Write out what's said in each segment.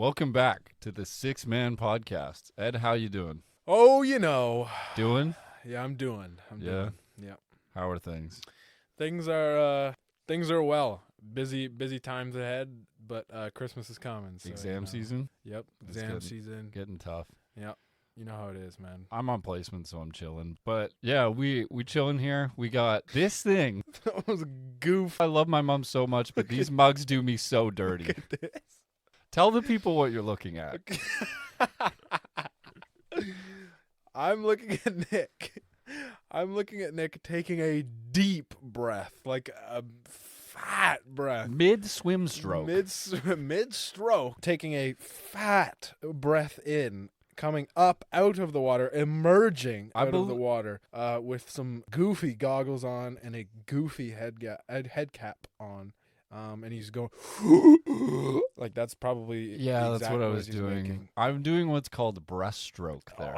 Welcome back to the Six Man Podcast. Ed, how you doing? Oh, you know. Doing? Yeah, I'm doing. Yeah. How are things? Things are well. Busy times ahead, but Christmas is coming. So, Exam season? Yep. Exam season. Getting tough. Yep. You know how it is, man. I'm on placement, so I'm chilling. But yeah, we chilling here. We got this thing. That was a goof. I love my mom so much, but these mugs do me so dirty. Look at this. Tell the people what you're looking at. I'm looking at Nick. I'm looking at Nick taking a deep breath, like a fat breath. Mid-swim stroke. Mid-stroke. Taking a fat breath in, coming up out of the water, emerging out of the water with some goofy goggles on and a goofy head cap on. And he's going like that's probably that's what I was doing. Making. I'm doing what's called breaststroke there.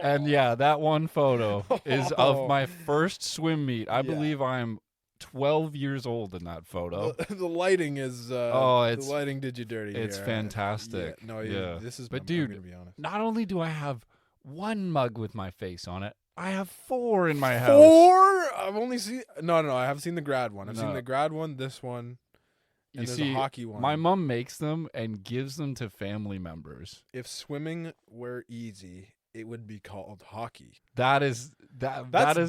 And yeah, that one photo is of my first swim meet. I believe I'm 12 years old in that photo. The lighting is the lighting did you dirty. It's here. fantastic. Yeah. No, this is. But I'm dude, gonna be honest. Not only do I have one mug with my face on it, I have 4 in my house. 4? I've only seen no. I haven't seen the grad one. I've seen the grad one, this one, and there's a hockey one. My mom makes them and gives them to family members. If swimming were easy, it would be called hockey. That's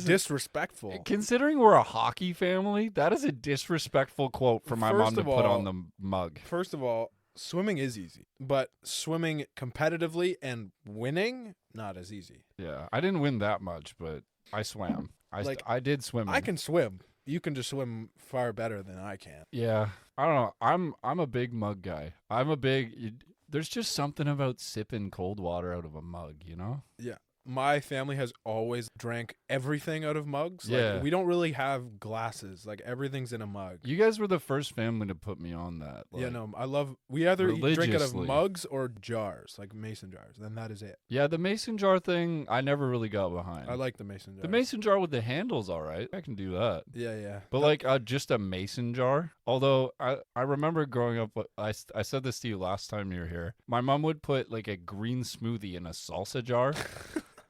disrespectful. Considering we're a hockey family, that is a disrespectful quote for my mom to put on the mug. First of all, swimming is easy, but swimming competitively and winning, not as easy. Yeah, I didn't win that much, but I swam. I did swim. I can swim. You can just swim far better than I can. Yeah, I don't know. I'm a big mug guy. There's just something about sipping cold water out of a mug, you know? Yeah. My family has always drank everything out of mugs. Yeah. Like, we don't really have glasses. Like, everything's in a mug. You guys were the first family to put me on that. Like, we either drink out of mugs or jars, like mason jars. Then that is it. Yeah, the mason jar thing, I never really got behind. I like the mason jar. The mason jar with the handle's all right. I can do that. Yeah. But just a mason jar. Although I remember growing up, I said this to you last time you were here. My mom would put like a green smoothie in a salsa jar.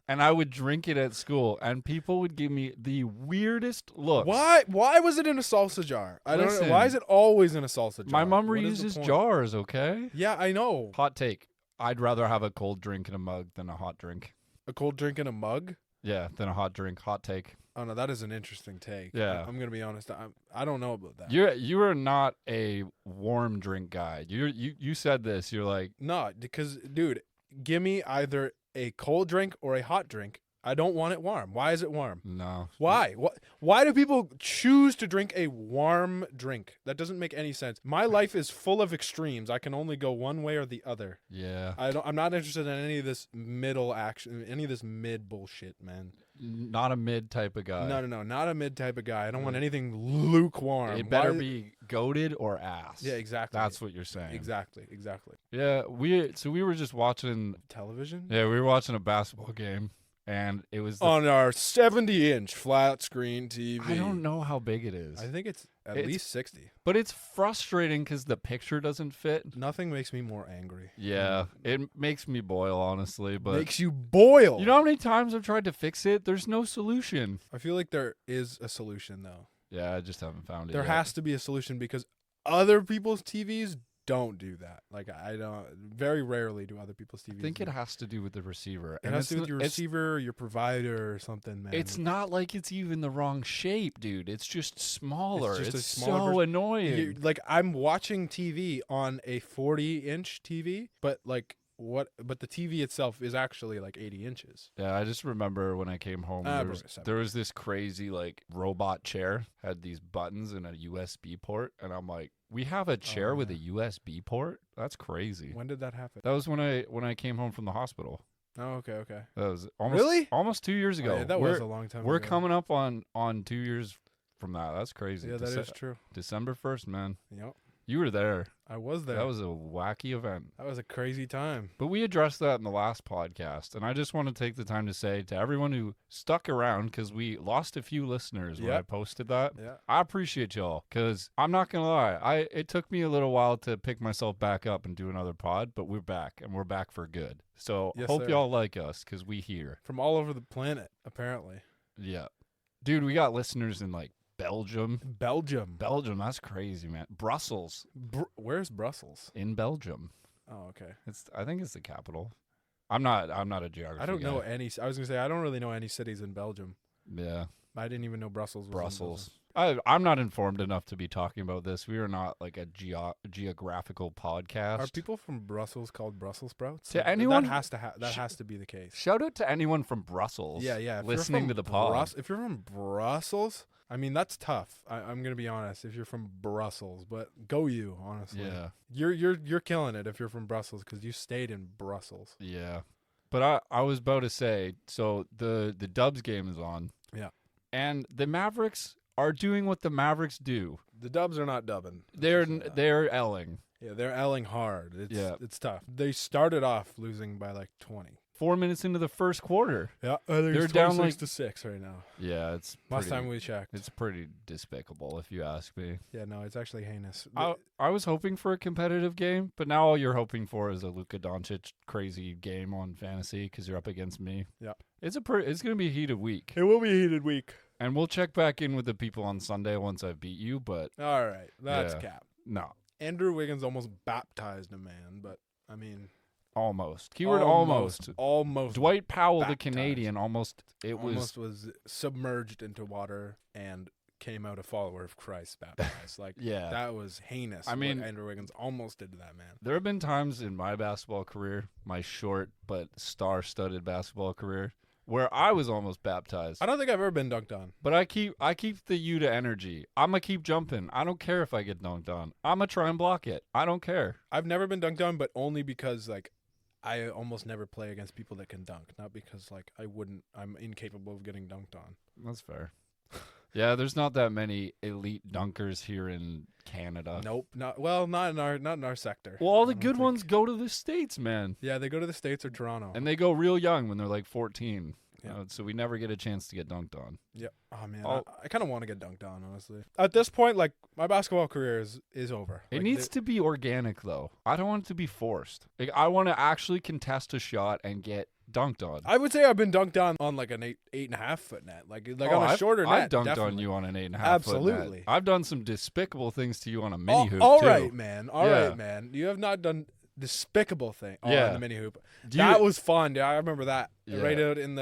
And I would drink it at school, and people would give me the weirdest looks. Why was it in a salsa jar? I don't know. Why is it always in a salsa jar? My mom reuses jars, okay? Yeah, I know. Hot take. I'd rather have a cold drink in a mug than a hot drink. A cold drink in a mug? Yeah, than a hot drink. Hot take. Oh, no, that is an interesting take. Yeah. I'm going to be honest. I don't know about that. You are not a warm drink guy. You said this. You're like... No, because, dude, give me either a cold drink or a hot drink. I don't want it warm. Why is it warm? No. Why? Why do people choose to drink a warm drink? That doesn't make any sense. My life is full of extremes. I can only go one way or the other. Yeah. I'm not interested in any of this middle action, any of this mid bullshit, man. Not a mid type of guy. No, not a mid type of guy. I don't want anything lukewarm. It better be goated or ass. Yeah, exactly. That's what you're saying. Exactly. Yeah, we were just watching television. Yeah, we were watching a basketball game. And it was on our 70-inch flat screen TV. I don't know how big it is. I think it's at least 60. But it's frustrating because the picture doesn't fit. Nothing makes me more angry. Yeah, it makes me boil, honestly. But makes you boil. You know how many times I've tried to fix it? There's no solution. I feel like there is a solution, though. Yeah, I just haven't found it There yet. has to be a solution because other people's TVs don't do that. Like, I don't. Very rarely do other people's TVs. I think it has to do with the receiver. It has to do with your receiver, your provider, or something, man. It's not like it's even the wrong shape, dude. It's just smaller. It's smaller so annoying. Like, I'm watching TV on a 40-inch TV, but like. But the TV itself is actually like 80 inches. Yeah, I just remember when I came home, there was this crazy like robot chair, had these buttons and a USB port, and I'm like, we have a chair with a USB port? That's crazy. When did that happen? That was when I came home from the hospital. Oh, okay. That was almost 2 years ago. Oh, yeah, that was a long time ago. We're coming up on 2 years from that. That's crazy. Yeah, that is true. December 1st, man. Yep. You were there. I was there. That was a wacky event. That was a crazy time. But we addressed that in the last podcast, and I just want to take the time to say to everyone who stuck around, because we lost a few listeners when I posted that. Yeah. I appreciate y'all, because I'm not going to lie. It took me a little while to pick myself back up and do another pod, but we're back, and we're back for good. So hope y'all like us, because we here. From all over the planet, apparently. Yeah. Dude, we got listeners in like Belgium, that's crazy, man. Brussels. Where's Brussels? In Belgium. Oh, okay. I think it's the capital. I'm not a geography I don't know guy. any. I was gonna say I don't really know any cities in Belgium. Yeah. I didn't even know Brussels was Brussels. I'm not informed enough to be talking about this. We are not like a geographical podcast. Are people from Brussels called Brussels sprouts? To anyone that has to be the case. Shout out to anyone from Brussels. Yeah. Listening to the pod. If you're from Brussels, I mean that's tough. I'm gonna be honest. If you're from Brussels, but go you, honestly. Yeah. You're killing it if you're from Brussels because you stayed in Brussels. Yeah. But I was about to say, so the Dubs game is on. Yeah. And the Mavericks are doing what the Mavericks do. The Dubs are not dubbing. They're L'ing. Yeah, they're L'ing hard. It's tough. They started off losing by like 20. 4 minutes into the first quarter. Yeah, I think they're it's down 26 to 6 right now. Yeah, it's last time we checked. It's pretty despicable, if you ask me. Yeah, no, it's actually heinous. I was hoping for a competitive game, but now all you're hoping for is a Luka Doncic crazy game on fantasy because you're up against me. Yeah, it's going to be a heated week. It will be a heated week, and we'll check back in with the people on Sunday once I beat you. But all right, that's cap. No, Andrew Wiggins almost baptized a man, but I mean. Almost. Keyword almost. Almost. Dwight Powell, baptized. The Canadian, almost was submerged into water and came out a follower of Christ baptized. Like, that was heinous. I mean, what Andrew Wiggins almost did to that man. There have been times in my basketball career, my short but star-studded basketball career, where I was almost baptized. I don't think I've ever been dunked on. But I keep the Utah energy. I'm going to keep jumping. I don't care if I get dunked on. I'm going to try and block it. I don't care. I've never been dunked on, but only because, like, I almost never play against people that can dunk. Not because, like, I'm incapable of getting dunked on. That's fair. Yeah, there's not that many elite dunkers here in Canada. Nope. Not in our sector. Well, all the good ones go to the States, man. Yeah, they go to the States or Toronto. And they go real young when they're like 14. Yeah. So we never get a chance to get dunked on. Yeah. Oh, man. I kind of want to get dunked on, honestly. At this point, like, my basketball career is over. It needs to be organic, though. I don't want it to be forced. Like, I want to actually contest a shot and get dunked on. I would say I've been dunked on like an 8.5 foot net. Like on a shorter net. I've dunked definitely. on you on an 8.5 Absolutely. foot net. I've done some despicable things to you on a mini hoop, all too. right, man. All right, man. You have not done despicable thing on the mini hoop. That was fun. Yeah, I remember that. Yeah. Right out in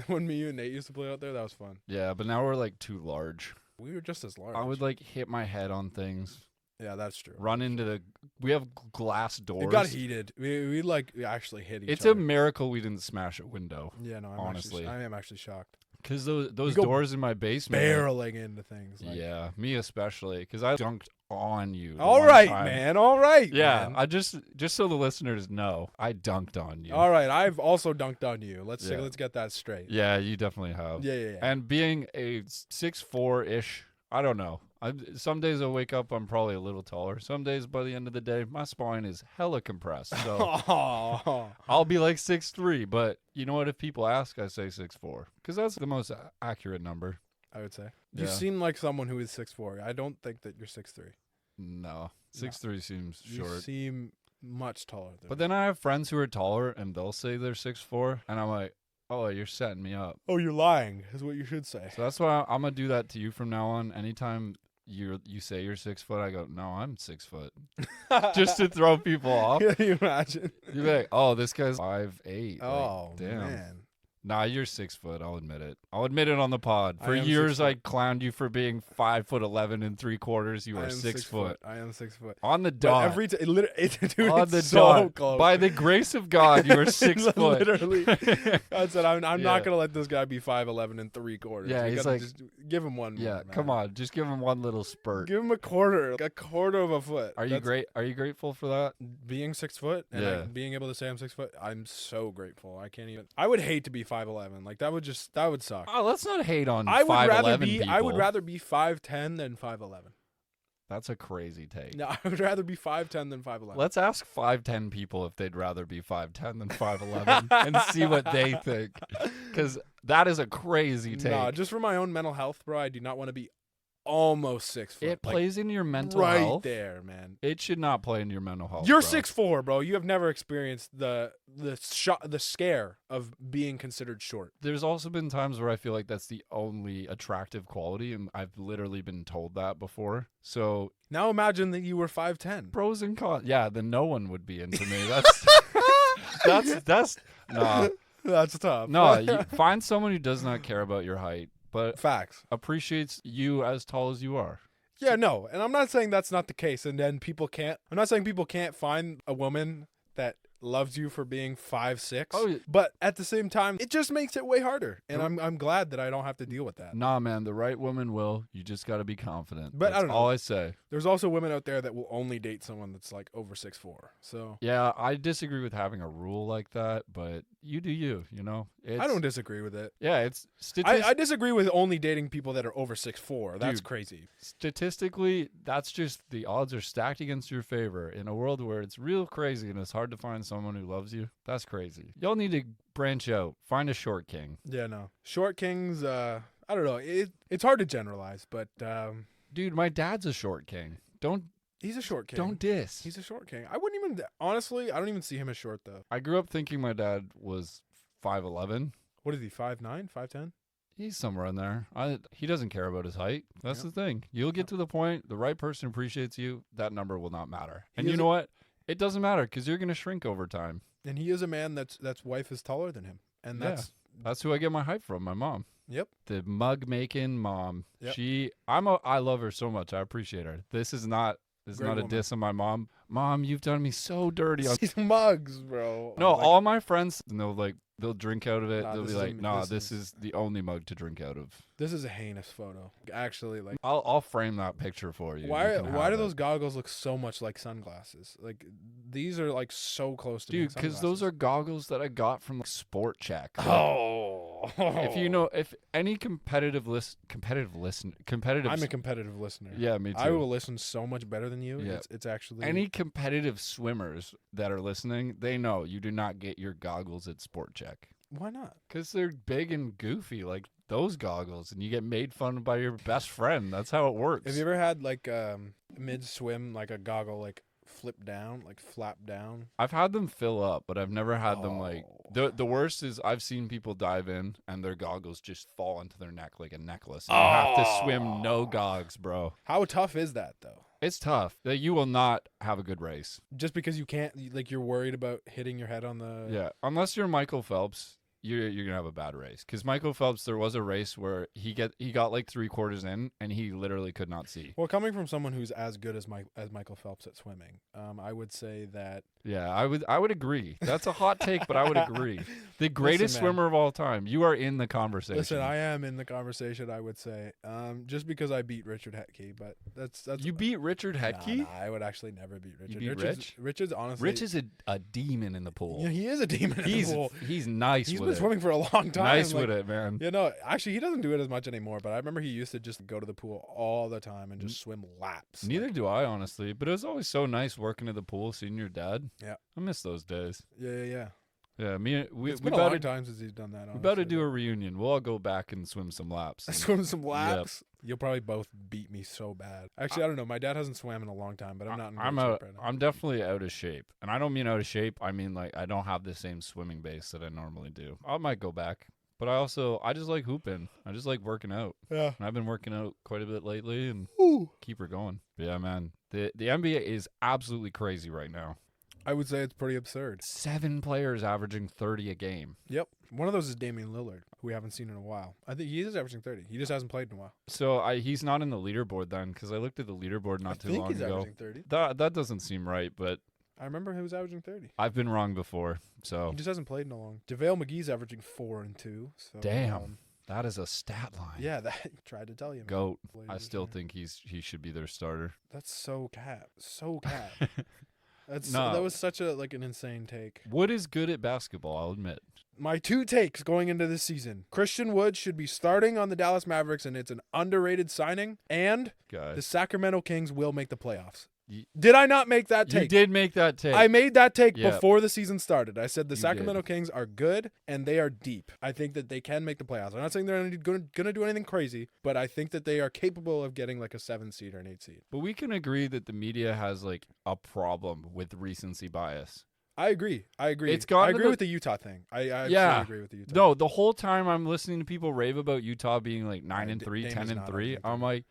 when you and Nate used to play out there, that was fun. Yeah, but now we're like too large. We were just as large. I would like hit my head on things. Yeah, that's true. Run into we have glass doors. It got heated. We like actually hit each other. It's a miracle we didn't smash a window. Yeah, no, I am actually shocked. Because those doors in my basement. Barreling into things. Like, yeah, me especially. Because I dunked on you. All right, man. All right. Yeah, man. I just so the listeners know, I dunked on you. All right, I've also dunked on you. Let's get that straight. Yeah, you definitely have. Yeah. And being a 6'4"-ish, I don't know. Some days I wake up, I'm probably a little taller. Some days, by the end of the day, my spine is hella compressed. So I'll be like 6'3", but you know what? If people ask, I say 6'4", because that's the most accurate number. I would say. You seem like someone who is 6'4". I don't think that you're 6'3". No, 6'3" seems short. You seem much taller than But then I have friends who are taller, and they'll say they're 6'4", and I'm like, oh, you're setting me up. Oh, you're lying, is what you should say. So that's why I'm going to do that to you from now on. Anytime you say you're 6 foot, I go, no, I'm 6 foot. Just to throw people off. Can you imagine? You're like, oh, this guy's 5'8". Oh, like, damn. Man. Nah, you're 6 foot. I'll admit it. I'll admit it on the pod. For years, I clowned you for being 5'11"3/4. You are 6 foot. I am 6 foot. On the dot. Every dude, on the so dot. Close. By the grace of God, you are 6 foot. Literally. I said, I'm not gonna let this guy be 5'11" 3/4. Yeah, he's like, just give him one. Yeah, more, come on, just give him one little spurt. Give him a quarter of a foot. Are you grateful for that? Being 6 foot and being able to say I'm 6 foot. I'm so grateful. I can't even. I would hate to be 5'11". Like that would suck. Oh, let's not hate on 5'11" people. I would rather be 5'10" than 5'11". That's a crazy take. No, I would rather be 5'10" than 5'11". Let's ask 5'10" people if they'd rather be 5'10" than 5'11" and see what they think. Because that is a crazy take. Nah, just for my own mental health, bro, I do not want to be almost 6 foot. It plays into your mental right health. There, man. It should not play into your mental health. You're bro. 6'4", bro. You have never experienced the scare of being considered short. There's also been times where I feel like that's the only attractive quality, and I've literally been told that before. So now imagine that you were 5'10". Pros and cons. Yeah, then no one would be into me. That's nah. That's tough. No, you find someone who does not care about your height, but facts appreciates you as tall as you are. Yeah, no, and I'm not saying that's not the case, and then I'm not saying people can't find a woman that loves you for being 5'6". Oh, but at the same time, it just makes it way harder, and I'm glad that I don't have to deal with that. Nah, man, the right woman will. You just got to be confident. But that's I don't know. all I say. There's also women out there that will only date someone that's like over 6'4". So yeah, I disagree with having a rule like that, but you do you. You know, I don't disagree with it. Yeah, it's I disagree with only dating people that are over 6'4". That's crazy. Statistically, that's just the odds are stacked against your favor in a world where it's real crazy and it's hard to find someone who loves you. That's crazy. Y'all need to branch out. Find a short king. Yeah, no. Short kings, I don't know. It's hard to generalize, but dude, my dad's a short king. He's a short king. Don't diss. He's a short king. I wouldn't even honestly, I don't even see him as short though. I grew up thinking my dad was 5'11". What is he, 5'9", 5'10"? He's somewhere in there. He doesn't care about his height. That's the thing. You'll get to the point, the right person appreciates you, that number will not matter. And you know what? It doesn't matter because you're going to shrink over time. And he is a man that's wife is taller than him. And that's who I get my height from, my mom. Yep. The mug making mom. Yep. I love her so much. I appreciate her. This is not a diss on my mom. Mom, you've done me so dirty. These mugs, bro. No, all my friends, they'll drink out of it. They'll be like, this is the only mug to drink out of. This is a heinous photo. Actually, like I'll frame that picture for you. Why do those goggles look so much like sunglasses? Like these are like so close to being sunglasses. Because those are goggles that I got from Sport Check. Oh. If any competitive listener. I'm a competitive listener. Yeah, me too. I will listen so much better than you. Yeah. It's actually any competitive swimmers that are listening, they know you do not get your goggles at Sport Check. Why not? Because they're big and goofy like those goggles, and you get made fun of by your best friend. That's how it works. Have you ever had like mid swim like a goggle like flip down, like flap down? I've had them fill up, but I've never had them like the worst is I've seen people dive in and their goggles just fall into their neck like a necklace. And you have to swim no gogs, bro. How tough is that though? It's tough. That you will not have a good race. Just because you can't, like, you're worried about hitting your head on the. Yeah, unless you're Michael Phelps. You're gonna have a bad race because Michael Phelps. There was a race where he got like 3/4 in and he literally could not see. Well, coming from someone who's as good as Michael Phelps at swimming, I would say that. Yeah, I would agree. That's a hot take, but I would agree. The greatest swimmer of all time. You are in the conversation. Listen, I am in the conversation. I would say, just because I beat Richard Hetke, but that's. You beat Richard Hetke? Nah, I would actually never beat Richard. You beat Rich? Richard's honestly. Rich is a demon in the pool. Yeah, he is a demon in the pool. He's nice. He's with been swimming for a long time. Nice with it, man. You know, actually, he doesn't do it as much anymore. But I remember he used to just go to the pool all the time and just swim laps. Neither do I, honestly. But it was always so nice working at the pool, seeing your dad. Yeah, I miss those days. Yeah. Yeah, it's been a long time since he's done that. We better do a reunion. We'll all go back and swim some laps. Swim some laps. Yep. You'll probably both beat me so bad. Actually, I don't know. My dad hasn't swam in a long time, but I'm not in good shape right now. I'm definitely out of shape. And I don't mean out of shape. I mean, like, I don't have the same swimming base that I normally do. I might go back. But I just like hooping. I just like working out. Yeah. And I've been working out quite a bit lately and keep her going. But yeah, man. The NBA is absolutely crazy right now. I would say it's pretty absurd. 7 players averaging 30 a game. Yep. One of those is Damian Lillard, who we haven't seen in a while. I think he is averaging 30. He just hasn't played in a while. So he's not in the leaderboard then, because I looked at the leaderboard not too long ago. I think he's averaging 30. That doesn't seem right, but I remember he was averaging 30. I've been wrong before, so he just hasn't played in a long. JaVale McGee's averaging 4 and 2. So, damn, that is a stat line. Yeah, that tried to tell you. Man. Goat. I still think he should be their starter. That's so cap. So cap. That was such an insane take. Wood is good at basketball, I'll admit. My 2 takes going into this season. Christian Wood should be starting on the Dallas Mavericks, and it's an underrated signing. And the Sacramento Kings will make the playoffs. Did I not make that take? You did make that take. I made that take before the season started. I said the Sacramento Kings are good, and they are deep. I think that they can make the playoffs. I'm not saying they're going to do anything crazy, but I think that they are capable of getting like a 7 seed or an 8 seed. But we can agree that the media has like a problem with recency bias. I agree. I agree with the Utah thing. I agree with the Utah. No, the whole time I'm listening to people rave about Utah being like 9-3, 10-3. I'm like,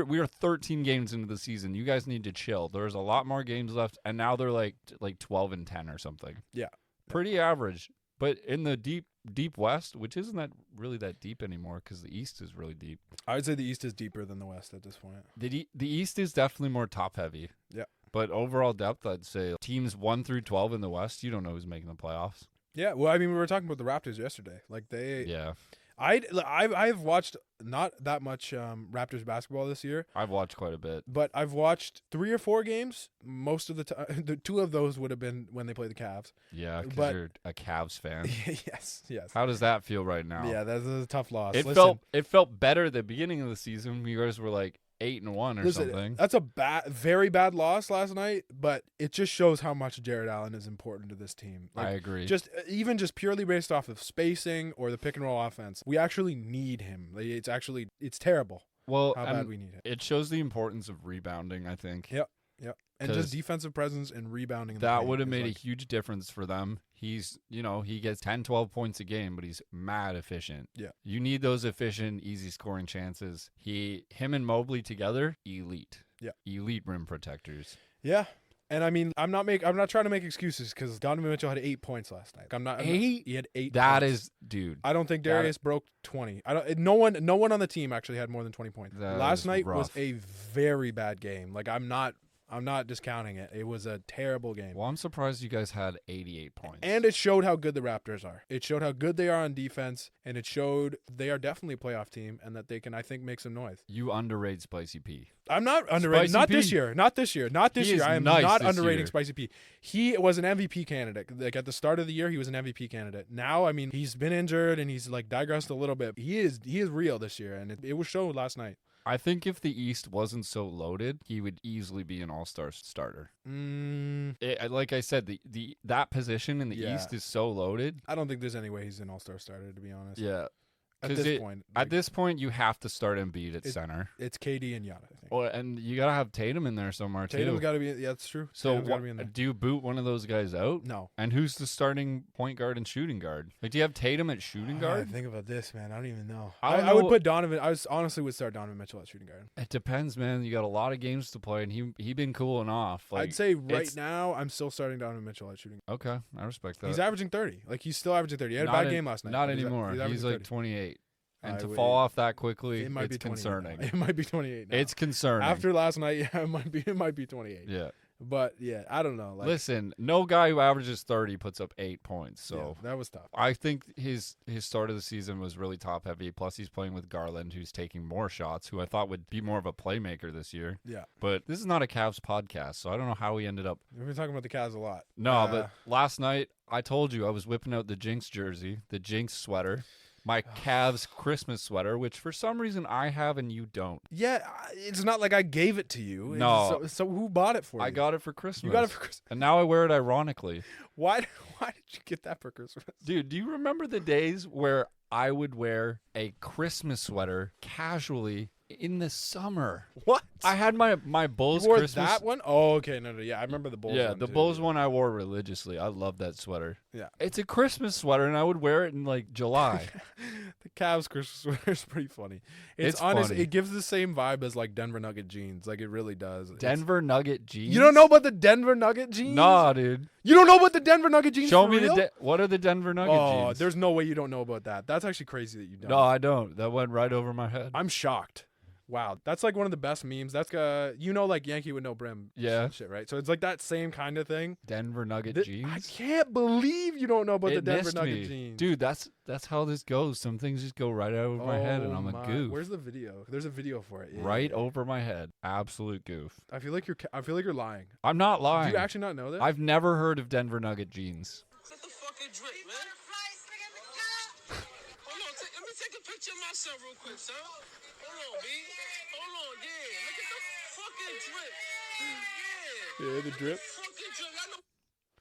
we are 13 games into the season. You guys need to chill. There's a lot more games left, and now they're like 12-10 or something. Yeah, pretty average. But in the deep West, which isn't that really that deep anymore, because the East is really deep. I would say the East is deeper than the West at this point. The East is definitely more top heavy. Yeah. But overall depth, I'd say teams 1 through 12 in the West, you don't know who's making the playoffs. Yeah, well, I mean, we were talking about the Raptors yesterday. Like Yeah. I've watched not that much Raptors basketball this year. I've watched quite a bit. But I've watched 3 or 4 games. Most of the time, the 2 of those would have been when they played the Cavs. Yeah, because you're a Cavs fan. Yes. How does that feel right now? Yeah, that's a tough loss. It felt better at the beginning of the season. You guys were like 8-1 or something. That's a very bad loss last night, but it just shows how much Jared Allen is important to this team. I agree. Just purely based off of spacing or the pick and roll offense, we actually need him. It's terrible. Well, how bad we need him. It shows the importance of rebounding, I think. Yep. And just defensive presence and rebounding. That would have made a huge difference for them. He gets 10, 12 points a game, but he's mad efficient. Yeah. You need those efficient, easy scoring chances. Him and Mobley together, elite. Yeah. Elite rim protectors. Yeah. And I mean, I'm not trying to make excuses because Donovan Mitchell had 8 points last night. He had 8. That points. is, dude. I don't think Darius broke 20. No one on the team actually had more than 20 points. Last night was a very bad game. Like I'm not discounting it. It was a terrible game. Well, I'm surprised you guys had 88 points. And it showed how good the Raptors are. It showed how good they are on defense, and it showed they are definitely a playoff team and that they can, I think, make some noise. You underrate Spicy P. I'm not underrating. Not this year. Not this year. I am not underrating Spicy P. He was an MVP candidate. Like at the start of the year, he was an MVP candidate. Now, I mean, he's been injured and he's like digressed a little bit. He is real this year, and it was shown last night. I think if the East wasn't so loaded, he would easily be an all-star starter. Like I said, that position in the East is so loaded. I don't think there's any way he's an all-star starter, to be honest. Yeah. At this point. At this point, you have to start Embiid at center. It's KD and Giannis, I think. And you got to have Tatum in there somewhere, too. Tatum's got to be, yeah, that's true. So do you boot one of those guys out? No. And who's the starting point guard and shooting guard? Like, do you have Tatum at shooting guard? I think about this, man. I don't even know. I would put Donovan. Honestly would start Donovan Mitchell at shooting guard. It depends, man. You got a lot of games to play, and he been cooling off. Like, I'd say right now, I'm still starting Donovan Mitchell at shooting guard. Okay, I respect that. He's averaging 30. Like, he's still averaging 30. He had a bad game last night. Not anymore. He's like 28. And to fall off that quickly, it's concerning. It might be 28 now. It's concerning. After last night, yeah, it might be 28. Yeah. But, yeah, I don't know. Like, listen, no guy who averages 30 puts up 8 points. So yeah, that was tough. I think his start of the season was really top-heavy. Plus, he's playing with Garland, who's taking more shots, who I thought would be more of a playmaker this year. Yeah. But this is not a Cavs podcast, so I don't know how he ended up. We've been talking about the Cavs a lot. No, but last night, I told you I was whipping out the Jinx jersey, the Jinx sweater. My Cavs Christmas sweater, which for some reason I have and you don't. Yeah, it's not like I gave it to you. No. So who bought it for you? I got it for Christmas. You got it for Christmas. And now I wear it ironically. Why did you get that for Christmas? Dude, do you remember the days where I would wear a Christmas sweater casually in the summer? What? I had my Bulls you wore Christmas. That one? Oh, okay. No. Yeah, I remember the Bulls one. Yeah, the Bulls one I wore religiously. I love that sweater. Yeah. It's a Christmas sweater, and I would wear it in, like, July. The Cavs Christmas sweater is pretty funny. It's honest. Funny. It gives the same vibe as, like, Denver Nugget jeans. Like, it really does. Denver Nugget jeans? You don't know about the Denver Nugget jeans? Nah, dude. You don't know about the Denver Nugget jeans? Show me what are the Denver Nugget jeans? Oh, there's no way you don't know about that. That's actually crazy that you don't. No, I don't. That went right over my head. I'm shocked. Wow, that's like one of the best memes. That's like Yankee with no brim. Yeah. Shit, right? So it's like that same kind of thing. Denver Nugget jeans. I can't believe you don't know about the Denver missed Nugget me. jeans. Dude, that's how this goes. Some things just go right over my head, and I'm a goof. Where's the video? There's a video for it. Right over my head. Absolute goof. I feel like you're lying. I'm not lying. Do you actually not know that? I've never heard of Denver Nugget jeans. Set the fucking drip, man. Hold on, let me take a picture of myself real quick, son. Hold on, B. Hold on, yeah. Look at the fucking drip. Yeah. Yeah, the drip. Fucking drip. Y'all know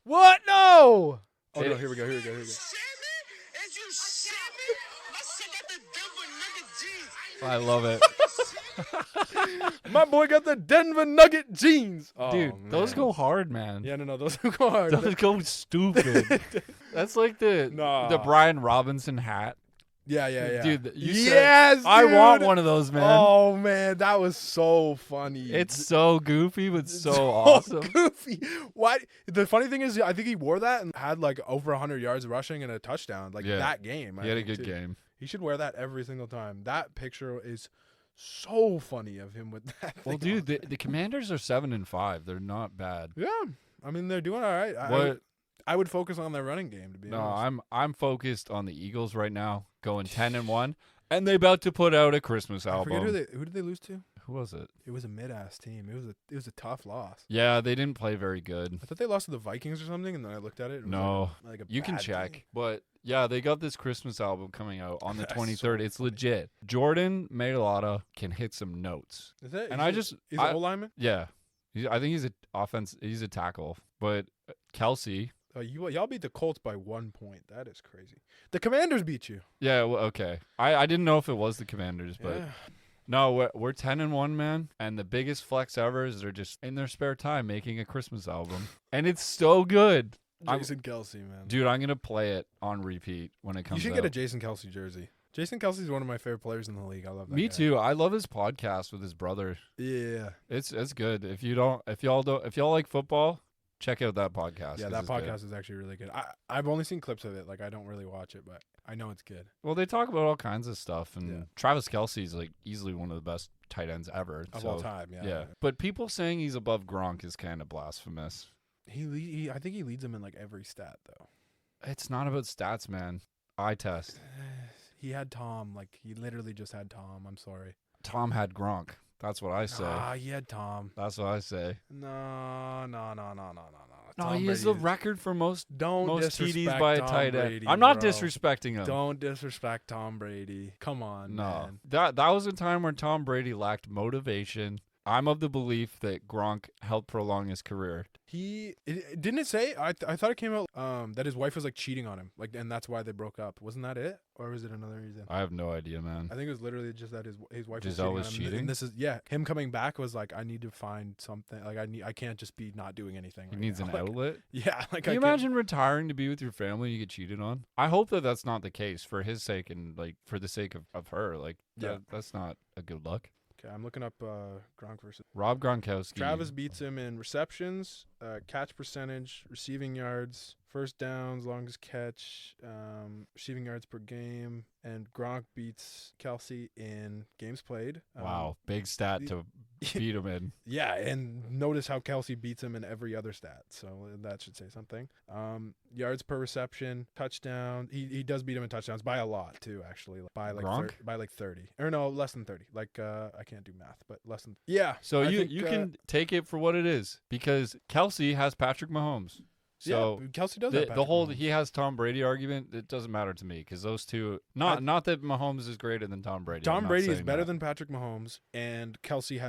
What? No. Oh no, here we go. salmon? Is you salmon? Let's check out the Denver Nugget jeans. I love it. My boy got the Denver Nugget jeans. Oh, Dude, those man. go hard, man. Yeah, no, those go hard. Those go stupid. That's like the Brian Robinson hat. Yeah. Dude, you yes, said, I dude. want one of those, man. Oh man, that was so funny. It's so goofy, but It's so awesome. goofy. What? The funny thing is, I think he wore that and had like over 100 yards rushing and a touchdown that game. He had a good game. He should wear that every single time. That picture is so funny of him with that. Well, dude, the Commanders are 7-5. They're not bad. Yeah, I mean they're doing all right. I would focus on their running game, to be honest. No, I'm focused on the Eagles right now, going 10-1, and they about to put out a Christmas I album. forget who did they lose to? Who was it? It was a mid-ass team. It was a tough loss. Yeah, they didn't play very good. I thought they lost to the Vikings or something, and then I looked at it. It was No, like a you can bad check. team. But yeah, they got this Christmas album coming out on the That's 23rd. so It's funny. legit. Jordan Mailata can hit some notes. Is it? And He's an O lineman. Yeah, I think he's a offense. He's a tackle. But Kelsey. Y'all beat the Colts by 1 point. That is crazy. The Commanders beat you. Yeah, well, okay. I didn't know if it was the Commanders, but Yeah. no, we're 10-1, man. And the biggest flex ever is they're just in their spare time making a Christmas album, and it's so good. Jason Kelsey, man. Dude, I'm gonna play it on repeat when it comes. You should out. get a Jason Kelsey jersey. Jason Kelsey is one of my favorite players in the league. I love that. Me guy. too. I love his podcast with his brother. Yeah. It's good. If y'all like football, check out that podcast. Yeah, 'cause that it's good. podcast is actually really good. I've only seen clips of it. Like, I don't really watch it, but I know it's good. Well, they talk about all kinds of stuff, and Yeah. Travis Kelce's like easily one of the best tight ends ever Of so, all time, yeah. Yeah, but people saying he's above Gronk is kind of blasphemous. I think he leads him in like every stat though. It's not about stats, man. Eye test. He had Tom. Like, he literally just had Tom. I'm sorry. Tom had Gronk. That's what I say. He had Tom. That's what I say. No. No, Tom he has the Brady- record for most Don't TDs disrespect by a Tom tight end. Brady, I'm not bro. disrespecting him. Don't disrespect Tom Brady. Come on, No, man. that was a time when Tom Brady lacked motivation. I'm of the belief that Gronk helped prolong his career. Didn't it say? I thought it came out that his wife was like cheating on him, like, and that's why they broke up. Wasn't that it, or was it another reason? I have no idea, man. I think it was literally just that his wife Giselle was was cheating on him. cheating? And this is him coming back was like, I need to find something. Like, I can't just be not doing anything. He right needs now. an Like, outlet. Yeah, like, Can you I can't- imagine retiring to be with your family and you get cheated on? I hope that that's not the case for his sake and like for the sake of her. Like, Yeah. that's not a good look. Okay, I'm looking up Gronk versus Rob Gronkowski. Travis beats him in receptions, catch percentage, receiving yards, first downs, longest catch, receiving yards per game, and Gronk beats Kelsey in games played. Wow, big stat to beat him in. Yeah, and notice how Kelsey beats him in every other stat, so that should say something. Yards per reception, touchdown. He does beat him in touchdowns by a lot too, actually, by like Gronk? by like 30, or no, less than 30. Like I can't do math, but less than. Yeah. So I you think, you can take it for what it is because Kelsey has Patrick Mahomes. So yeah, Kelsey does. the have Patrick whole Mahomes. he has Tom Brady argument, it doesn't matter to me because those two. Not that Mahomes is greater than Tom Brady. I'm Tom not Brady is saying better that. than Patrick Mahomes, and Kelsey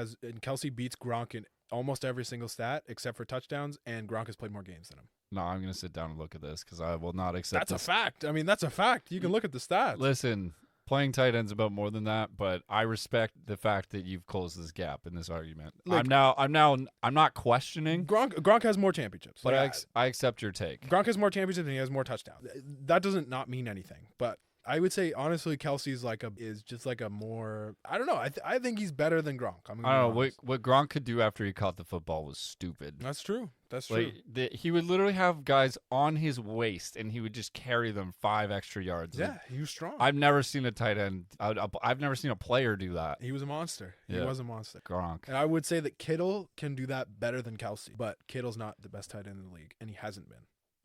beats Gronk in almost every single stat except for touchdowns, and Gronk has played more games than him. No, I'm gonna sit down and look at this because I will not accept. That's this. a fact. I mean, that's a fact. You can look at the stats. Listen, playing tight end's about more than that, but I respect the fact that you've closed this gap in this argument. Like- I'm not questioning, Gronk has more championships. but Like, I accept your take. Gronk has more championships and he has more touchdowns. That doesn't not mean anything, but I would say honestly, Kelsey's is just like a more. I don't know. I think he's better than Gronk. I don't know what Gronk could do after he caught the football was stupid. That's true. That's true. He would literally have guys on his waist, and he would just carry them 5 extra yards. Yeah, he was strong. I've never seen a tight end. I've never seen a player do that. He was a monster. He was a monster. Gronk. And I would say that Kittle can do that better than Kelsey, but Kittle's not the best tight end in the league, and he hasn't been.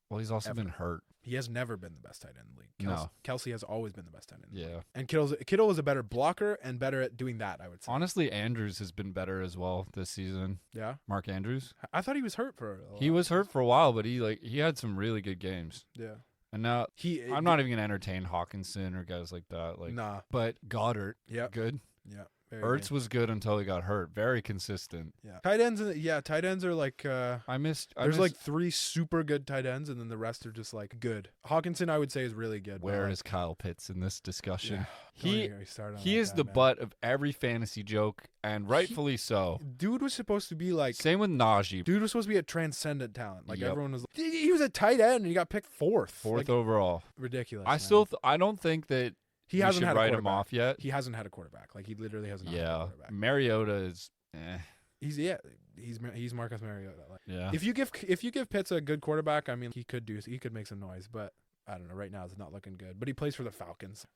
Well, he's also been hurt. He has never been the best tight end in the league. No. Kelsey has always been the best tight end in the league. Yeah. And Kittle is a better blocker and better at doing that, I would say. Honestly, Andrews has been better as well this season. Yeah. Mark Andrews. I thought he was hurt for a while. He was hurt for a while, but he had some really good games. Yeah. And now I'm not even gonna entertain Hawkinson or guys like that. Nah. But Goddard, yeah, good. Yeah. Ertz was good until he got hurt. Very consistent. Yeah. Tight ends are like there's like 3 super good tight ends, and then the rest are just like good. Hawkinson, I would say, is really good. Where is Kyle Pitts in this discussion? Yeah. He is the butt of every fantasy joke, and rightfully so. Dude was supposed to be like same with Najee. Dude was supposed to be a transcendent talent. Like everyone was. He was a tight end, and he got picked 4th. 4th overall. Ridiculous. I don't think that. He hasn't had a write him off yet. He hasn't had a quarterback. Like he literally hasn't had a quarterback. Mariota is he's Marcus Mariota. Like, yeah. If you give Pitts a good quarterback, I mean he could make some noise, but I don't know. Right now it's not looking good. But he plays for the Falcons.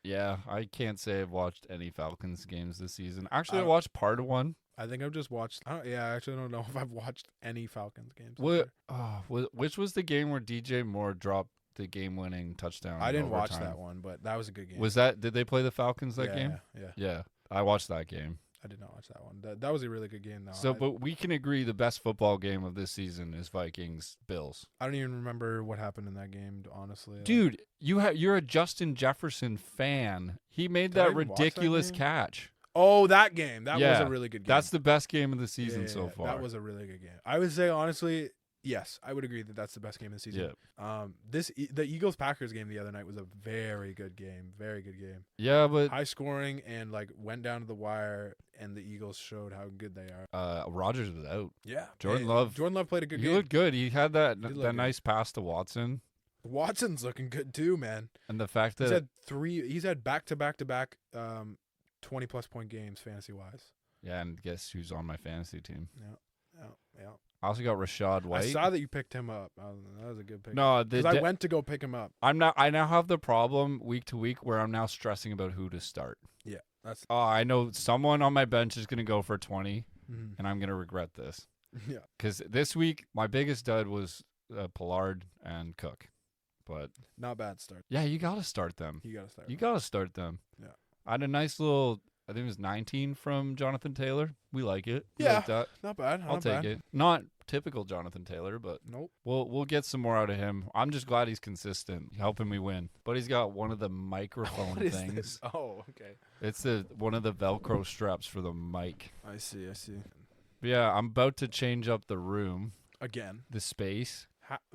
Yeah, I can't say I've watched any Falcons games this season. Actually, I watched part of one. I think I've just watched. I actually don't know if I've watched any Falcons games. Which was the game where DJ Moore dropped the game-winning touchdown? I didn't watch that one, but that was a good game. Did they play the Falcons that game? Yeah. I watched that game. I did not watch that one. That was a really good game, though. So, but we can agree the best football game of this season is Vikings-Bills. I don't even remember what happened in that game, honestly. Dude, you're a Justin Jefferson fan. He made that ridiculous catch. Oh, that game. That was a really good game. That's the best game of the season so far. That was a really good game. I would say, honestly, yes, I would agree that that's the best game of the season. Yeah. The Eagles-Packers game the other night was a very good game. Very good game. Yeah, but high scoring and went down to the wire, and the Eagles showed how good they are. Rodgers was out. Yeah. Jordan Love played a good game. He looked good. He had that nice pass to Watson. Watson's looking good too, man. And the fact that he's had back-to-back 20-plus point games fantasy-wise. Yeah, and guess who's on my fantasy team? Yeah. I also got Rashad White. I saw that you picked him up. That was a good pick. No, because I went to go pick him up. I now have the problem week to week where I'm now stressing about who to start. Yeah, that's. Oh, I know someone on my bench is going to go for 20, and I'm going to regret this. Yeah. Because this week my biggest dud was Pollard and Cook, but not bad start. Yeah, you got to start them. You got to start them. Yeah. I had a nice little. I think it was 19 from Jonathan Taylor. We like it. We yeah, like that. Not bad. I'll take it. Not typical Jonathan Taylor, but nope. We'll get some more out of him. I'm just glad he's consistent, helping me win. But he's got one of the microphone things. This? Oh, okay. It's one of the Velcro straps for the mic. I see. But yeah, I'm about to change up the room again. The space.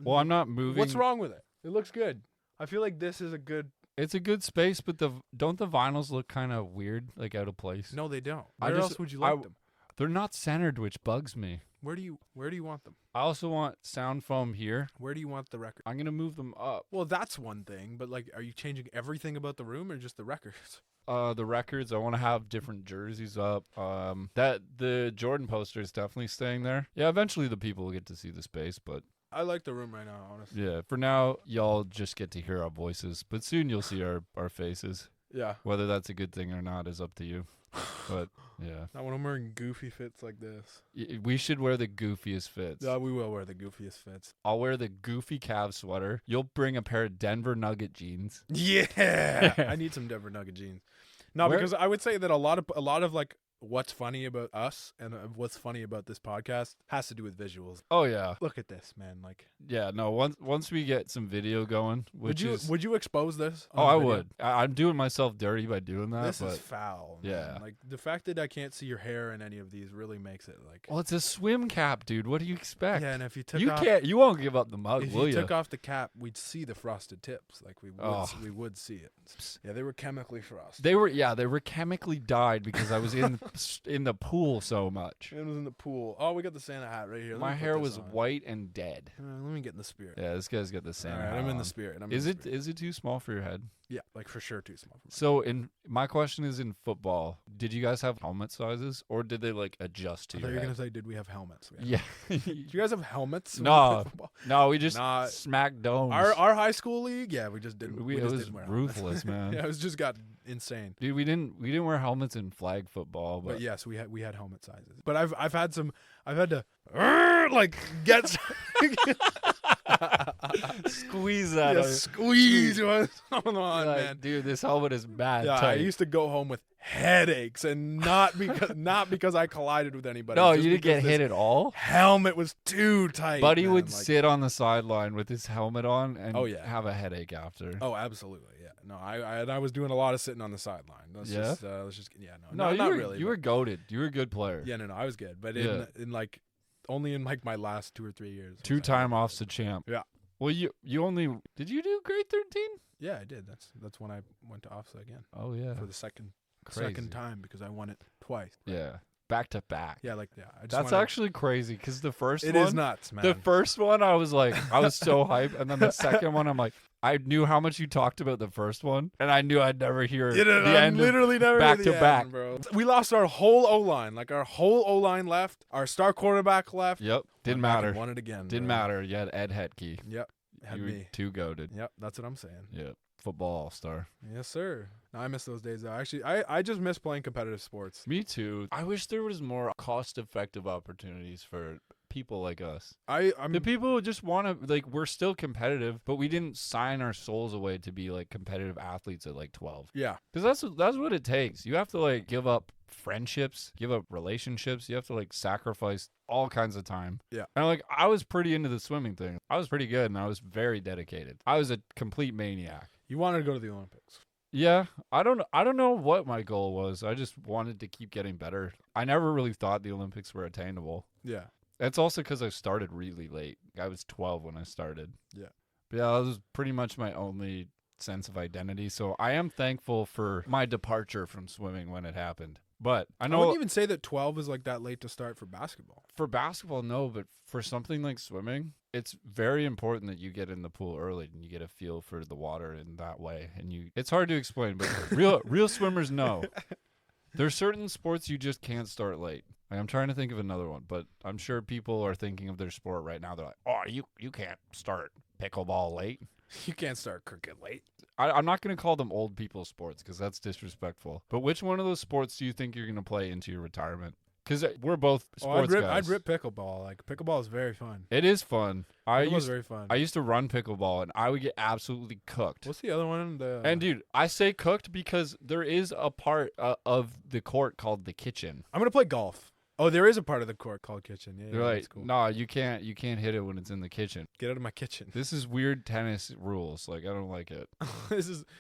Well, I'm not moving. What's wrong with it? It looks good. I feel like this is a good. It's a good space, but don't the vinyls look kind of weird, like out of place? No, they don't. Where else would you like them? They're not centered, which bugs me. Where do you want them? I also want sound foam here. Where do you want the record? I'm gonna move them up. Well, that's one thing, but are you changing everything about the room or just the records? The records. I want to have different jerseys up. That the Jordan poster is definitely staying there. Yeah, eventually the people will get to see the space, but. I like the room right now, honestly. Yeah, for now, y'all just get to hear our voices, but soon you'll see our faces. Yeah. Whether that's a good thing or not is up to you. But, yeah. Not when I'm wearing goofy fits like this. We should wear the goofiest fits. Yeah, we will wear the goofiest fits. I'll wear the goofy Cavs sweater. You'll bring a pair of Denver Nugget jeans. Yeah! I need some Denver Nugget jeans. No, because I would say that a lot of what's funny about us and what's funny about this podcast has to do with visuals. Oh yeah, look at this, man. Yeah, no. Once we get some video going, would you expose this? Oh, I would. I'm doing myself dirty by doing that. This is foul. Man. Yeah, the fact that I can't see your hair in any of these really makes it Well, it's a swim cap, dude. What do you expect? Yeah, and if you you won't give up the mug, will you? If you took off the cap, we'd see the frosted tips. We would see it. Yeah, they were chemically frosted. They were chemically dyed because I was in in the pool so much. It was in the pool. Oh, we got the Santa hat right here. Let My me put hair this was on. white and dead. Let me get in the spirit. Yeah, this guy's got the Santa All right, hat I'm in the on. spirit. Is it too small for your head? Yeah, like for sure too small. For me. So my question is, in football, did you guys have helmet sizes, or did they like adjust to I thought your you were head? gonna say, did we have helmets? Yeah. Do you guys have helmets? when No. you play football? No, we just Nah. smacked domes. Our high school league, yeah, we just didn't. It just was didn't wear helmets. ruthless, man. Yeah, it was just got insane. Dude, we didn't wear helmets in flag football, But but yes, we had helmet sizes. But I've had to like get squeeze that. squeeze what's going on, Like, man. dude, this helmet is bad. Yeah, I tight. used to go home with headaches, and not because I collided with anybody. No, just you didn't because get this hit at all. Helmet was too tight. Buddy man. would Like, sit on the sideline with his helmet on and Oh, yeah. have a headache after. Oh, absolutely, yeah. No, I was doing a lot of sitting on the sideline. Let's Yeah? just yeah, No, not you really. You but- were goated. You were a good player. Yeah, no, I was good, but Yeah. in like only in like my last 2 or 3 years. was I Two-time good. Officer champ. Yeah. Well, you only did you do grade 13? Yeah, I did. That's when I went to OFSA again Oh yeah. for the second Crazy. time because I won it twice. Yeah. Back to back. Yeah, like I just That's wanna- actually crazy because the first It one is nuts, man. The first one, I was like, I was so hyped, and then the second one, I'm like, I knew how much you talked about the first one, and I knew I'd never hear It is- the I'm end. literally never back to to the back. end, bro. We lost our whole O line. Like our whole O line left. Our star quarterback left. Yep, didn't Went back and matter. Won it again. Didn't bro. matter. You had Ed Hetke. Yep. Had You were me. too goated. Yep. That's what I'm saying. Yep, football all-star. Yes, sir. No, I miss those days though. Actually, I just miss playing competitive sports. Me too. I wish there was more cost-effective opportunities for people like us. I'm The people who just want to, like, we're still competitive, but we didn't sign our souls away to be, like, competitive athletes at, like, 12. yeah. Because that's what it takes. You have to, like, give up friendships, give up relationships. You have to, like, sacrifice all kinds of time. Yeah. And, like, I was pretty into the swimming thing. I was pretty good, and I was very dedicated. I was a complete maniac. You wanted to go to the Olympics. Yeah, I don't know what my goal was. I just wanted to keep getting better. I never really thought the Olympics were attainable. Yeah. It's also because I started really late. I was 12 when I started. Yeah. But yeah, that was pretty much my only sense of identity. So I am thankful for my departure from swimming when it happened. But I I know wouldn't even say that 12 is like that late to start for basketball. for basketball, no, but for something like swimming, it's very important that you get in the pool early and you get a feel for the water in that way. And it's hard to explain, but real swimmers know. There's certain sports you just can't start late. Like, I'm trying to think of another one, but I'm sure people are thinking of their sport right now. They're like, oh, you can't start pickleball late. You can't start cricket late. I'm not going to call them old people sports because that's disrespectful. But which one of those sports do you think you're going to play into your retirement? Because we're both sports guys. I'd rip pickleball. Like pickleball is very fun. It is fun. Pickleball's very fun. I used to run pickleball, and I would get absolutely cooked. What's the other one? And dude, I say cooked because there is a part of the court called the kitchen. I'm gonna play golf. Oh, there is a part of the court called kitchen. Yeah, They're yeah, like, that's cool. nah, you can't hit it when it's in the kitchen. Get out of my kitchen. This is weird tennis rules. Like, I don't like it.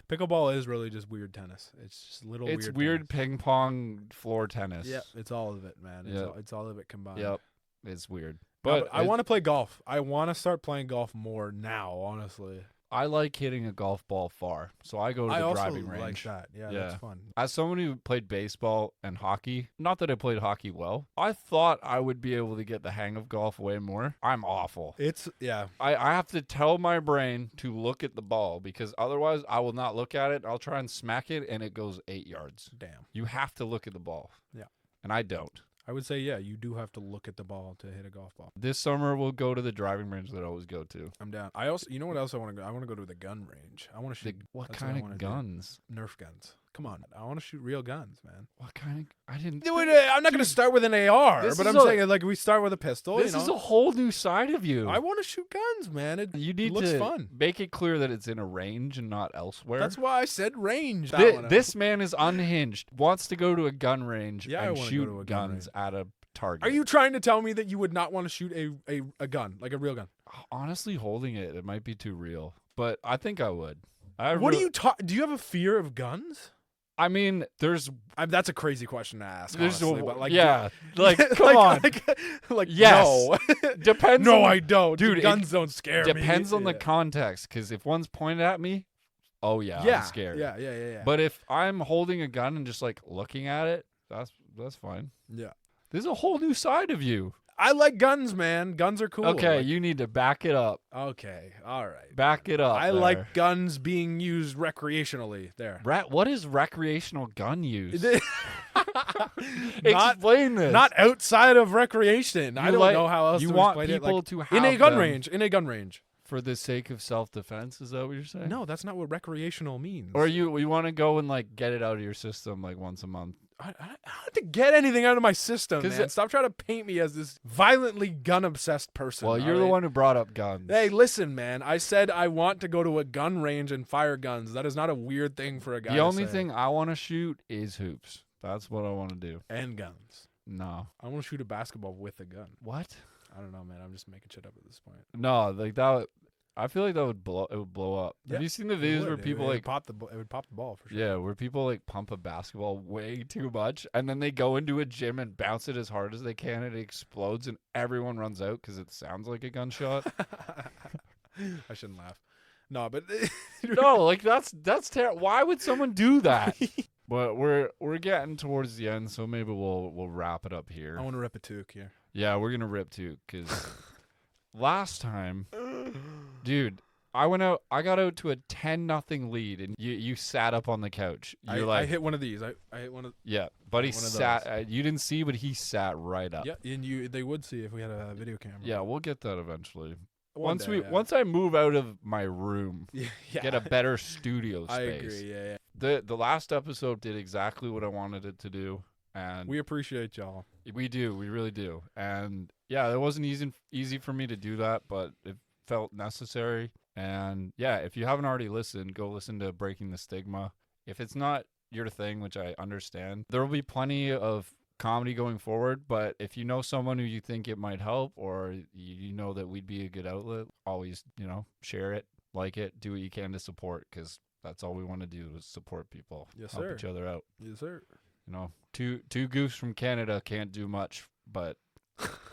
Pickleball is really just weird tennis. It's just little. It's weird weird tennis. ping pong floor tennis. Yeah, it's all of it, man. Yeah. It's all of it combined. Yep. It's weird. But But I want to play golf. I want to start playing golf more now. Honestly, I like hitting a golf ball far, so I go to I the also driving range. like that. Yeah, Yeah. that's fun. As someone who played baseball and hockey, not that I played hockey well, I thought I would be able to get the hang of golf way more. I'm awful. It's yeah. I have to tell my brain to look at the ball because otherwise I will not look at it. I'll try and smack it and it goes 8 yards. Damn. You have to look at the ball. Yeah. And I don't. I would say yeah. You do have to look at the ball to hit a golf ball. This summer we'll go to the driving range that I always go to. I'm down. I also, you know what else I want to go? I want to go to the gun range. I want to shoot. What that's kind I of wanna do. guns? Nerf guns. Come on, I want to shoot real guns, man. What kind of? I didn't. I'm not going to start with an AR, this but is I'm a- saying like we start with a pistol. This you know? is a whole new side of you. I want to shoot guns, man. You need looks to fun. make it clear that it's in a range and not elsewhere. That's why I said range. This man is unhinged. Wants to go to a gun range Yeah, I and wanna go shoot to a gun guns at a target. Are you trying to tell me that you would not want to shoot a gun, like a real gun? Honestly, holding it might be too real, but I think I would. What do you talk? Do you have a fear of guns? I mean, there's That's a crazy question to ask. there's Honestly, but like yeah, like come on. like Yes. no, Depends. no, on, I don't, Dude, dude. it Guns don't scare me. depends on the Yeah. context. Because if one's pointed at me, oh yeah, Yeah, I'm scared. Yeah. But if I'm holding a gun and just like looking at it, That's fine. Yeah. There's a whole new side of you. I like guns, man. Guns are cool. Okay, Like, you need to back it up. okay. All right. Back it up. I there. like guns being used recreationally. There. What is recreational gun use? not, Explain this. not outside of recreation. I don't like- know how else you to want explain it. people Like, to have in a gun them range. In a gun range. for the sake of self-defense. Is that what you're saying? No, that's not what recreational means. Or you want to go and like get it out of your system like once a month. I don't have to get anything out of my system, 'Cause man. Stop trying to paint me as this violently gun-obsessed person. Well, you're all the right? one who brought up guns. Hey, listen, man. I said I want to go to a gun range and fire guns. That is not a weird thing for a guy the to only say. thing I want to shoot is hoops. That's what I want to do. And guns. No. I want to shoot a basketball with a gun. What? I don't know, man. I'm just making shit up at this point. No, like that. I feel like that would blow. It would blow up. Yeah, Have you seen the It videos would. where people it like would pop the it would pop the ball for sure. yeah, where people like pump a basketball way too much, and then they go into a gym and bounce it as hard as they can, and it explodes, and everyone runs out because it sounds like a gunshot. I shouldn't laugh. No, but No, like that's terrible. Why would someone do that? But we're getting towards the end, so maybe we'll wrap it up here. I want to rip a toque here. Yeah, we're gonna rip too, because last time, dude, I got out to a 10-0 lead, and you sat up on the couch. You're I hit one of these. I hit one of. yeah, but he one of sat. You didn't see, but he sat right up. Yeah, and they would see if we had a video camera. Yeah, we'll get that eventually. One day, yeah. Once I move out of my room, yeah. get a better studio space. I agree. Yeah. The last episode did exactly what I wanted it to do, and We appreciate y'all. we do, we really do. And yeah, it wasn't easy for me to do that, but it felt necessary. And yeah, if you haven't already listened, go listen to Breaking the Stigma. If it's not your thing, which I understand, there will be plenty of comedy going forward, but if you know someone who you think it might help, or you know that we'd be a good outlet, always, share it, like it, do what you can to support, because that's all we want to do is support people. Yes, help sir. each other out. Yes, sir. Two goofs from Canada can't do much, but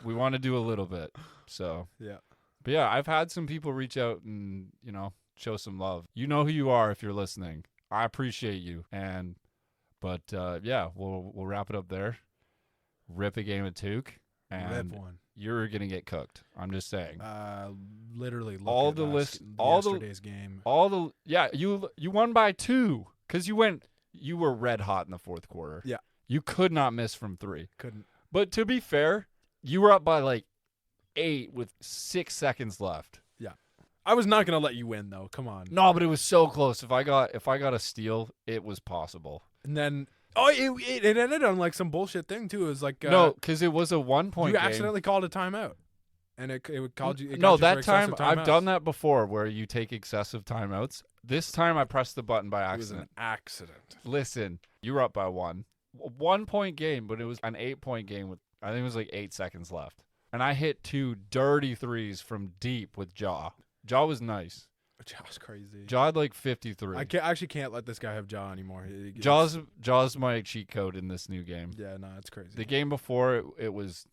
we want to do a little bit. So Yeah. but yeah, I've had some people reach out and show some love. You know who you are if you're listening. I appreciate you. But yeah, we'll wrap it up there. Rip a game of Took, and Rip one. you're gonna get cooked. I'm just saying. Literally. Look All at the list- all the- yesterday's game. You won by 2 because you were red hot in the fourth quarter. Yeah. You could not miss from 3. Couldn't. But to be fair, you were up by like 8 with 6 seconds left. I was not gonna let you win though. Come on. No, but it was so close. If I got a steal, it was possible. And then it ended on like some bullshit thing too. It was like No, because it was a 1-point you game. accidentally called a timeout, and it called you. It No, got you for that time excessive I've timeouts. done that before, where you take excessive timeouts. This time I pressed the button by It was an accident. accident. Listen, you were up by 1. 1-point game, but it was an 8-point game with I think it was like 8 seconds left, and I hit 2 dirty threes from deep with Jaw. Jaw was nice. Jaw's crazy. Jaw had like 53. I actually can't let this guy have Jaw anymore. Jaw's my cheat code in this new game. Yeah, no, it's crazy. The game before it was,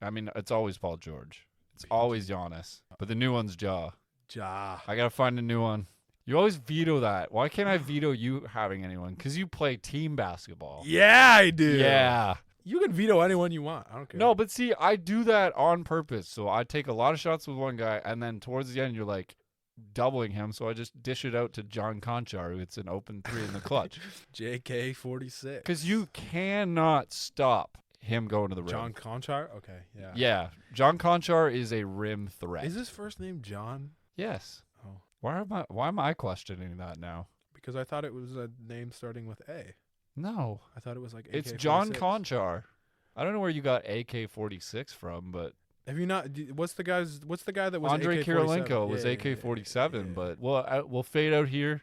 it's always Paul George. It's always Giannis. But the new one's Jaw. Jaw. I gotta find a new one. You always veto that. Why can't I veto you having anyone? Because you play team basketball. Yeah, I do. Yeah. You can veto anyone you want. I don't care. No, but see, I do that on purpose. So I take a lot of shots with one guy, and then towards the end, you're like doubling him. So I just dish it out to John Conchar, who hits an open 3 in the clutch. JK46. Because you cannot stop him going to the rim. John Conchar? Okay, yeah. Yeah. John Conchar is a rim threat. Is his first name John? Yes. Oh. Why am I questioning that now? Because I thought it was a name starting with A. No. I thought it was like AK-46. It's John Conchar. I don't know where you got AK-46 from, but Have you not? What's the guy that was Andre AK-47? Kirilenko was Yeah, AK-47. yeah. But we'll fade out here.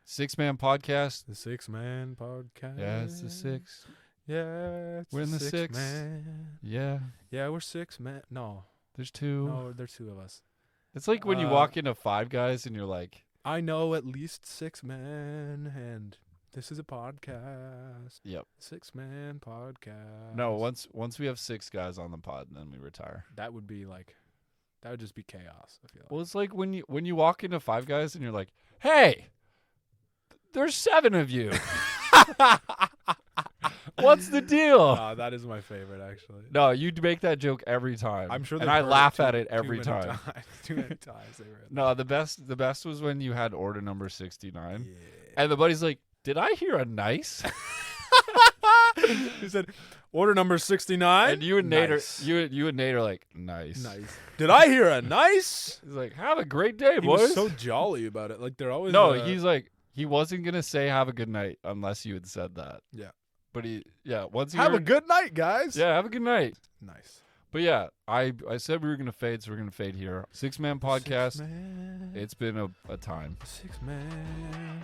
6-man podcast. The 6-man podcast. Yeah, it's the 6. Yeah, it's We're in the 6. Man. Yeah. Yeah, we're 6 man. No, There's 2. no, there's 2 of us. It's like when you walk into Five Guys and you're like, I know at least 6 men, and this is a podcast. yep. 6-man podcast. No, once we have 6 guys on the pod, then we retire. That would just be chaos. I feel like. Well, it's like when you walk into Five Guys and you're like, hey, there's 7 of you. What's the deal? That is my favorite, actually. No, you'd make that joke every time. I'm sure, and I laugh at it every every time. Too many times. No, the best was when you had order number 69, Yeah. and the buddy's like, "Did I hear a nice?" He said, "Order number 69." And you and nice. Nate are you and Nate are like, "Nice." Nice. Did I hear a nice? He's like, "Have a great day, He boys." was so jolly about it. Like they're always. No, he's like, he wasn't gonna say "have a good night" unless you had said that. Yeah. But once he have a heard, good night, guys. yeah, have a good night. Nice. But yeah, I said we were gonna fade, so we're gonna fade here. 6-man podcast. 6 man. It's been a time. 6 man.